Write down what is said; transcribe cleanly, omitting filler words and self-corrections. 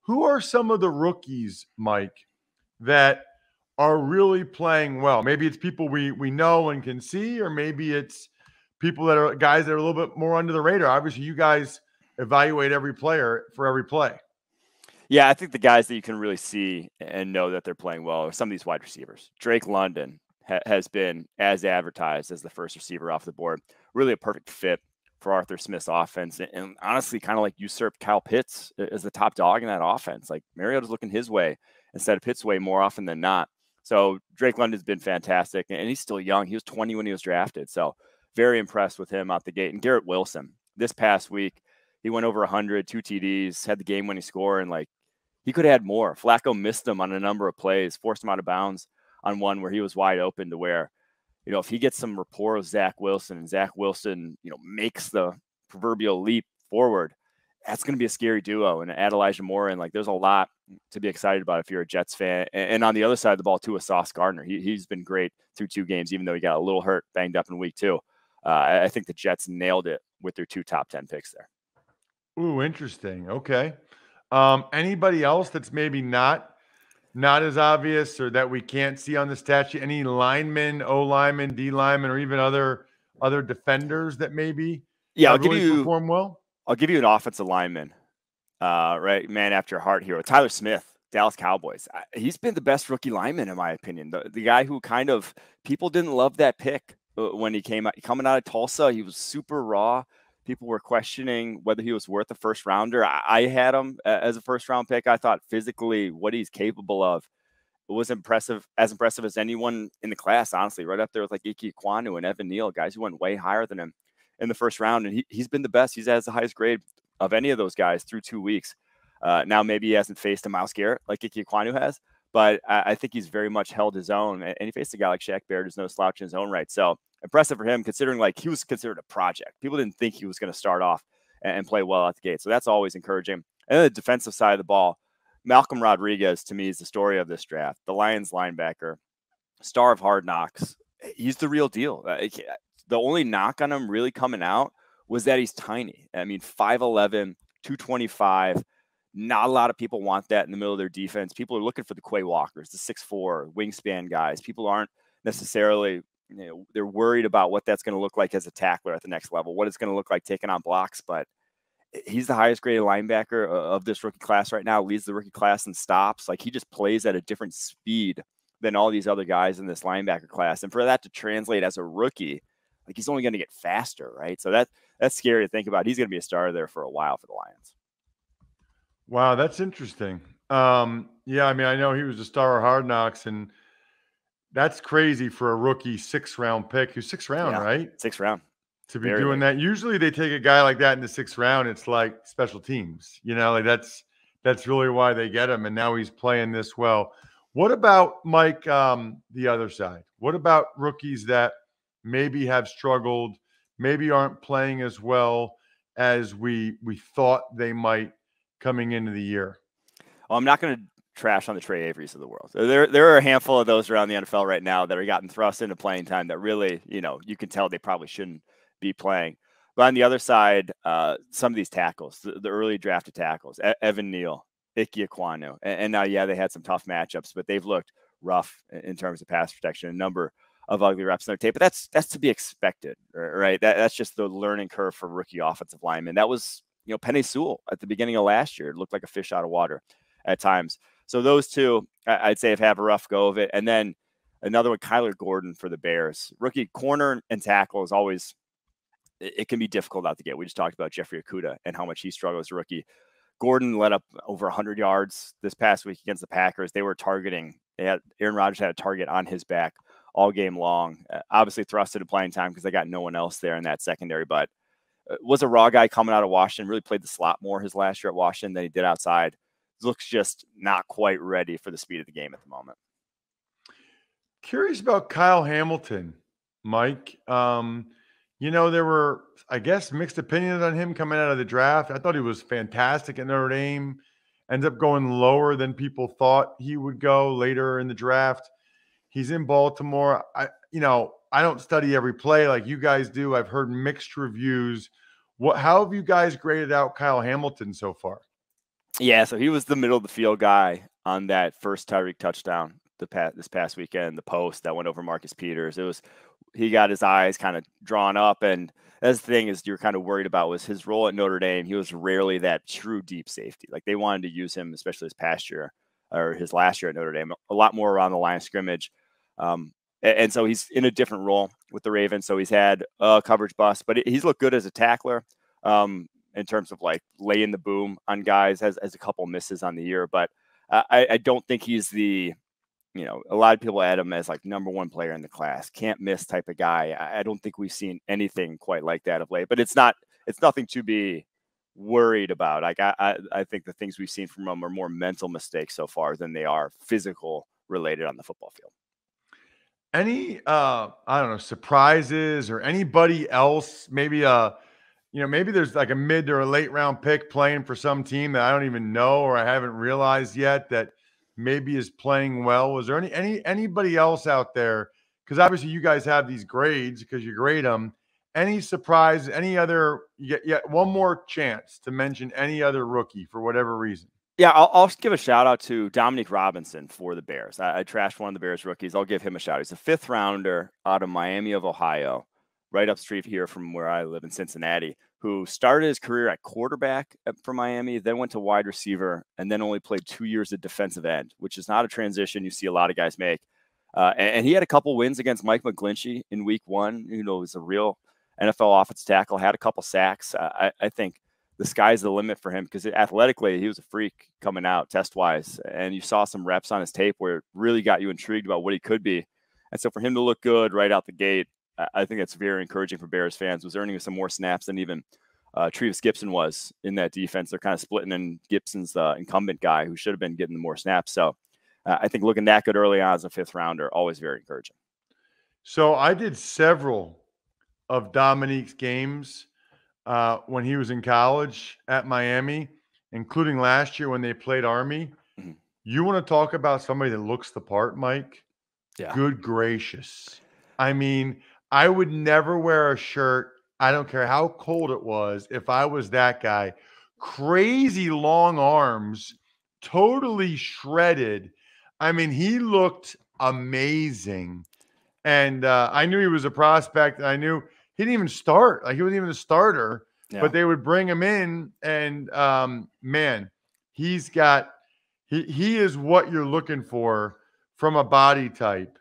who are some of the rookies, Mike, that are really playing well? Maybe it's people we know and can see, or maybe it's people that are guys that are a little bit more under the radar. Obviously, you guys evaluate every player for every play. Yeah, I think the guys that you can really see and know that they're playing well are some of these wide receivers. Drake London has been as advertised as the first receiver off the board. Really a perfect fit for Arthur Smith's offense, and honestly, kind of like usurped Kyle Pitts as the top dog in that offense. Like Mariota's looking his way instead of Pitts' way more often than not. So Drake London's been fantastic, and he's still young. He was 20 when he was drafted, so very impressed with him out the gate. And Garrett Wilson, this past week, he went over 100, 2 TDs, had the game-winning score, and like he could have had more. Flacco missed him on a number of plays, forced him out of bounds on one where he was wide open, to where, if he gets some rapport with Zach Wilson and Zach Wilson, makes the proverbial leap forward, that's going to be a scary duo. And add Elijah Moore, and like there's a lot to be excited about if you're a Jets fan. And on the other side of the ball too, is Sauce Gardner. He's been great through 2 games, even though he got a little hurt, banged up in week 2. I think the Jets nailed it with their 2 top 10 picks there. Ooh, interesting. Okay. Anybody else that's maybe not as obvious or that we can't see on the stat sheet? Any linemen, O linemen, D linemen, or even other defenders that maybe I'll perform well? I'll give you an offensive lineman, right, man after heart hero, Tyler Smith, Dallas Cowboys. He's been the best rookie lineman in my opinion. The guy who kind of people didn't love that pick when he came out, coming out of Tulsa. He was super raw. People were questioning whether he was worth a first rounder. I had him as a first round pick. I thought physically what he's capable of was impressive as anyone in the class, honestly, right up there with like Ike Ekwonu and Evan Neal, guys who went way higher than him in the first round. And he's been the best. He's has the highest grade of any of those guys through 2 weeks. Now, maybe he hasn't faced a Myles Garrett like Ike Ekwonu has, but I think he's very much held his own. And he faced a guy like Shaq Barrett, who's no slouch in his own right. So impressive for him, considering like he was considered a project. People didn't think he was going to start off and play well at the gate. So that's always encouraging. And then the defensive side of the ball, Malcolm Rodriguez, to me, is the story of this draft. The Lions linebacker, star of Hard Knocks. He's the real deal. The only knock on him really coming out was that he's tiny. I mean, 5'11", 225. Not a lot of people want that in the middle of their defense. People are looking for the Quay Walkers, the 6'4", wingspan guys. People aren't necessarily, they're worried about what that's going to look like as a tackler at the next level, what it's going to look like taking on blocks. But he's the highest graded linebacker of this rookie class right now, leads the rookie class in stops. Like he just plays at a different speed than all these other guys in this linebacker class. And for that to translate as a rookie, like he's only going to get faster, right? So that's scary to think about. He's going to be a starter there for a while for the Lions. Wow, that's interesting. Yeah, I mean, I know he was a star of Hard Knocks, and that's crazy for a rookie 6th round pick. Who's 6th round, right? 6th round. To be doing that. Usually they take a guy like that in the 6th round. It's like special teams, like that's really why they get him. And now he's playing this well. What about Mike, the other side? What about rookies that maybe have struggled, maybe aren't playing as well as we thought they might coming into the year? Well, I'm not going to trash on the Trey Averys of the world. There are a handful of those around the NFL right now that are gotten thrust into playing time that really, you can tell they probably shouldn't be playing. But on the other side, some of these tackles, the early drafted tackles, Evan Neal, Ike Ekwonu, and now, they had some tough matchups, but they've looked rough in terms of pass protection, a number of ugly reps in their tape. But that's to be expected, right? That's just the learning curve for rookie offensive linemen. That was, Penei Sewell at the beginning of last year. It looked like a fish out of water at times. So those two, I'd say, have a rough go of it. And then another one, Kyler Gordon for the Bears. Rookie corner and tackle is always, it can be difficult out to get. We just talked about Jeffrey Okudah and how much he struggled as a rookie. Gordon led up over 100 yards this past week against the Packers. They were targeting. Aaron Rodgers had a target on his back all game long. Obviously thrusted to playing time because they got no one else there in that secondary. But was a raw guy coming out of Washington. Really played the slot more his last year at Washington than he did outside. Looks just not quite ready for the speed of the game at the moment. Curious about Kyle Hamilton, Mike. There were, I guess, mixed opinions on him coming out of the draft. I thought he was fantastic at Notre Dame. Ends up going lower than people thought he would go later in the draft. He's in Baltimore. I don't study every play like you guys do. I've heard mixed reviews. How have you guys graded out Kyle Hamilton so far? Yeah, so he was the middle of the field guy on that first Tyreek touchdown this past weekend, the post that went over Marcus Peters. He got his eyes kind of drawn up, and that's the thing is you're kind of worried about was his role at Notre Dame. He was rarely that true deep safety. Like they wanted to use him, especially his last year at Notre Dame, a lot more around the line of scrimmage. And so he's in a different role with the Ravens. So he's had a coverage bust, but he's looked good as a tackler. In terms of like laying the boom on guys, has a couple misses on the year, but I don't think he's a lot of people add him as like number one player in the class, can't miss type of guy. I don't think we've seen anything quite like that of late, but it's nothing to be worried about. Like I think the things we've seen from him are more mental mistakes so far than they are physical related on the football field. Any I don't know, surprises or anybody else, maybe maybe there's like a mid or a late round pick playing for some team that I don't even know or I haven't realized yet that maybe is playing well. Was there anybody else out there? Because obviously you guys have these grades because you grade them. Any surprise? Any other? You get one more chance to mention any other rookie for whatever reason. Yeah, I'll give a shout out to Dominic Robinson for the Bears. I trashed one of the Bears rookies. I'll give him a shout. He's a 5th rounder out of Miami of Ohio, right up street here from where I live in Cincinnati, who started his career at quarterback for Miami, then went to wide receiver, and then only played 2 years at defensive end, which is not a transition you see a lot of guys make. And he had a couple wins against Mike McGlinchey in week 1. Was a real NFL offensive tackle, had a couple sacks. I think the sky's the limit for him because athletically he was a freak coming out test-wise, and you saw some reps on his tape where it really got you intrigued about what he could be. And so for him to look good right out the gate, I think that's very encouraging for Bears fans. Was earning some more snaps than even Trevis Gibson was in that defense. They're kind of splitting in Gibson's the incumbent guy who should have been getting more snaps. So I think looking that good early on as a 5th rounder, always very encouraging. So I did several of Dominique's games when he was in college at Miami, including last year when they played Army. Mm-hmm. You want to talk about somebody that looks the part, Mike? Yeah. Good gracious. I mean, I would never wear a shirt. I don't care how cold it was. If I was that guy, crazy long arms, totally shredded. I mean, he looked amazing. And I knew he was a prospect. And I knew he didn't even start. Like he wasn't even a starter, but they would bring him in. And man, he is what you're looking for from a body type.